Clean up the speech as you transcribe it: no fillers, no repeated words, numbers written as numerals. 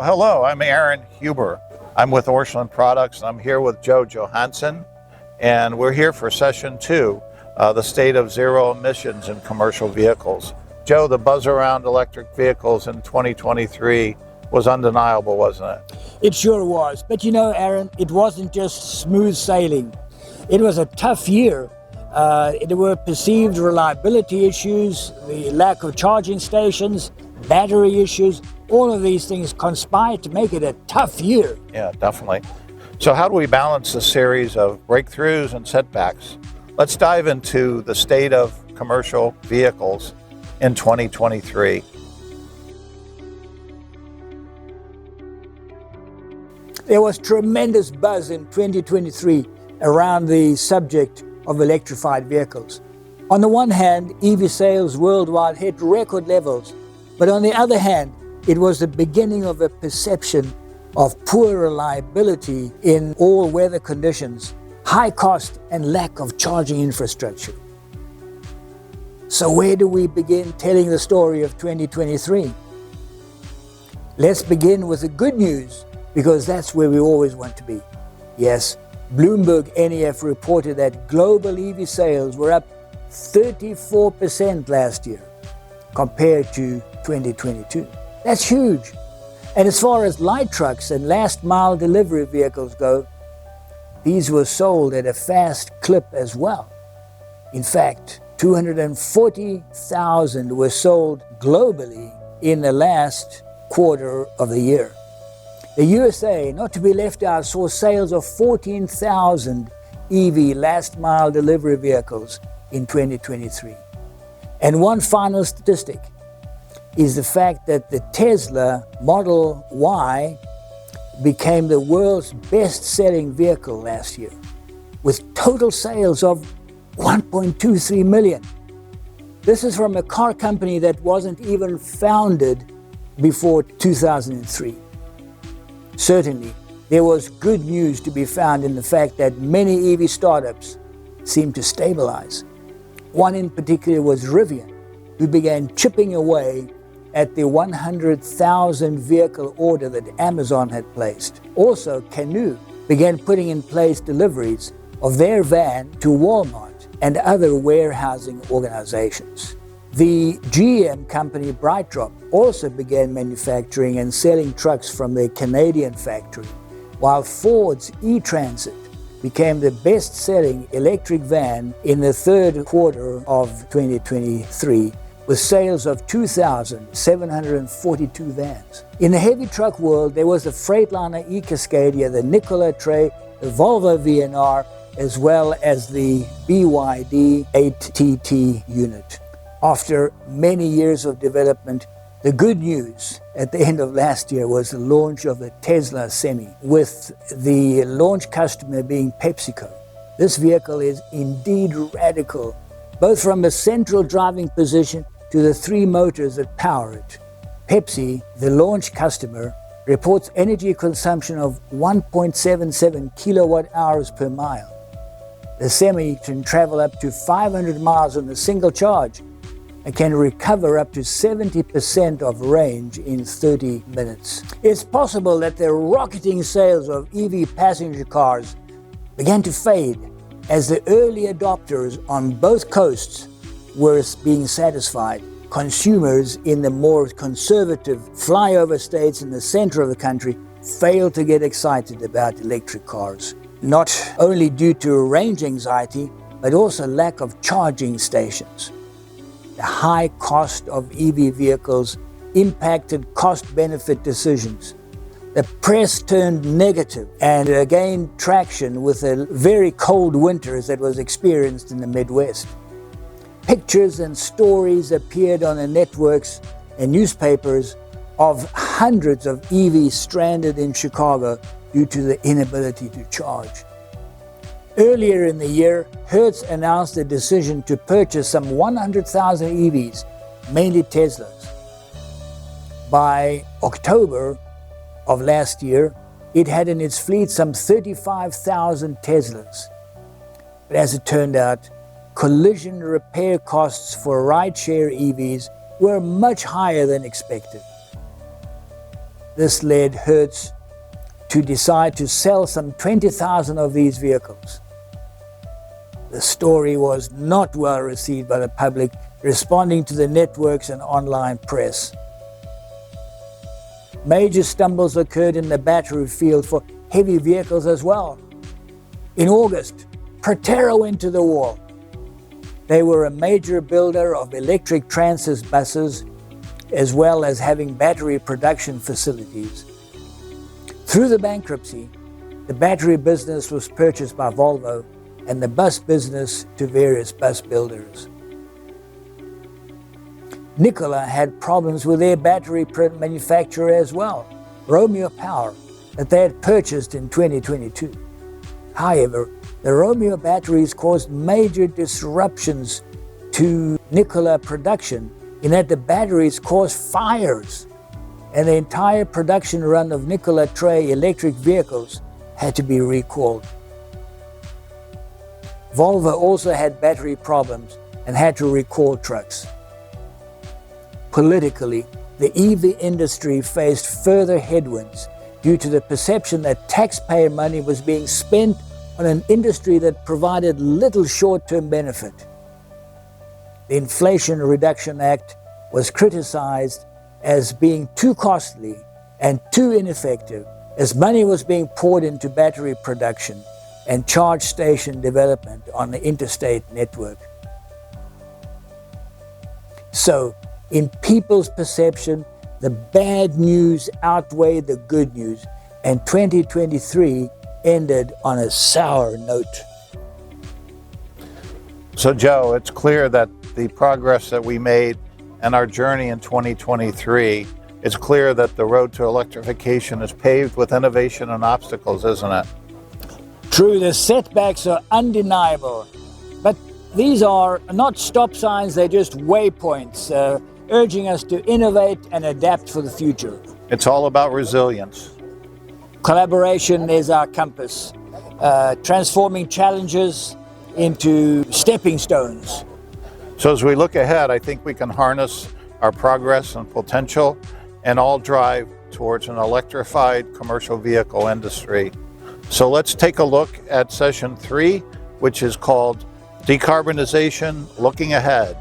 Hello, I'm Aaron Huber. I'm with Orscheln Products, and I'm here with Joe Johansson, and we're here for session 2, the state of zero emissions in commercial vehicles. Joe, the buzz around electric vehicles in 2023 was undeniable, wasn't it? It sure was. But you know, Aaron, it wasn't just smooth sailing. It was a tough year. There were perceived reliability issues, the lack of charging stations, battery issues. All of these things conspired to make it a tough year. Yeah, definitely. So how do we balance the series of breakthroughs and setbacks? Let's dive into the state of commercial vehicles in 2023. There was tremendous buzz in 2023 around the subject of electrified vehicles. On the one hand, EV sales worldwide hit record levels, but on the other hand, it was the beginning of a perception of poor reliability in all weather conditions, high cost and lack of charging infrastructure. So where do we begin telling the story of 2023? Let's begin with the good news, because that's where we always want to be. Yes, Bloomberg NEF reported that global EV sales were up 34% last year compared to 2022. That's huge. And as far as light trucks and last mile delivery vehicles go, these were sold at a fast clip as well. In fact, 240,000 were sold globally in the last quarter of the year. The USA, not to be left out, saw sales of 14,000 EV last mile delivery vehicles in 2023. And one final statistic is the fact that the Tesla Model Y became the world's best-selling vehicle last year, with total sales of 1.23 million. This is from a car company that wasn't even founded before 2003. Certainly, there was good news to be found in the fact that many EV startups seemed to stabilize. One in particular was Rivian, who began chipping away at the 100,000 vehicle order that Amazon had placed. Also, Canoo began putting in place deliveries of their van to Walmart and other warehousing organizations. The GM company BrightDrop also began manufacturing and selling trucks from their Canadian factory, while Ford's e-Transit became the best-selling electric van in the third quarter of 2023, with sales of 2,742 vans. In the heavy truck world, there was the Freightliner e-Cascadia, the Nikola Tre, the Volvo VNR, as well as the BYD 8TT unit. After many years of development, the good news at the end of last year was the launch of the Tesla Semi, with the launch customer being PepsiCo. This vehicle is indeed radical, both from a central driving position to the 3 motors that power it. Pepsi, the launch customer, reports energy consumption of 1.77 kilowatt hours per mile. The Semi can travel up to 500 miles on a single charge and can recover up to 70% of range in 30 minutes. It's possible that the rocketing sales of EV passenger cars began to fade as the early adopters on both coasts were being satisfied. Consumers in the more conservative flyover states in the center of the country failed to get excited about electric cars, not only due to range anxiety, but also lack of charging stations. The high cost of EV vehicles impacted cost-benefit decisions. The press turned negative and gained traction with the very cold winters that was experienced in the Midwest. Pictures and stories appeared on the networks and newspapers of hundreds of EVs stranded in Chicago due to the inability to charge. Earlier in the year, Hertz announced a decision to purchase some 100,000 EVs, mainly Teslas. By October of last year, it had in its fleet some 35,000 Teslas. But as it turned out, collision repair costs for rideshare EVs were much higher than expected. This led Hertz to decide to sell some 20,000 of these vehicles. The story was not well received by the public, responding to the networks and online press. Major stumbles occurred in the battery field for heavy vehicles as well. In August, Proterra went to the wall. They were a major builder of electric transit buses, as well as having battery production facilities. Through the bankruptcy, the battery business was purchased by Volvo and the bus business to various bus builders. Nikola had problems with their battery manufacturer as well, Romeo Power, that they had purchased in 2022. However, the Romeo batteries caused major disruptions to Nikola production in that the batteries caused fires, and the entire production run of Nikola Tre electric vehicles had to be recalled. Volvo also had battery problems and had to recall trucks. Politically, the EV industry faced further headwinds due to the perception that taxpayer money was being spent on an industry that provided little short-term benefit. The Inflation Reduction Act was criticized as being too costly and too ineffective, as money was being poured into battery production and charge station development on the interstate network. So, in people's perception, the bad news outweighed the good news, and 2023 ended on a sour note. So Joe, it's clear that the progress that we made and our journey in 2023, it's clear that the road to electrification is paved with innovation and obstacles, isn't it? True, the setbacks are undeniable, but these are not stop signs, they're just waypoints, urging us to innovate and adapt for the future. It's all about resilience. Collaboration is our compass, transforming challenges into stepping stones. So as we look ahead, I think we can harness our progress and potential and all drive towards an electrified commercial vehicle industry. So let's take a look at session 3, which is called Decarbonization, Looking Ahead.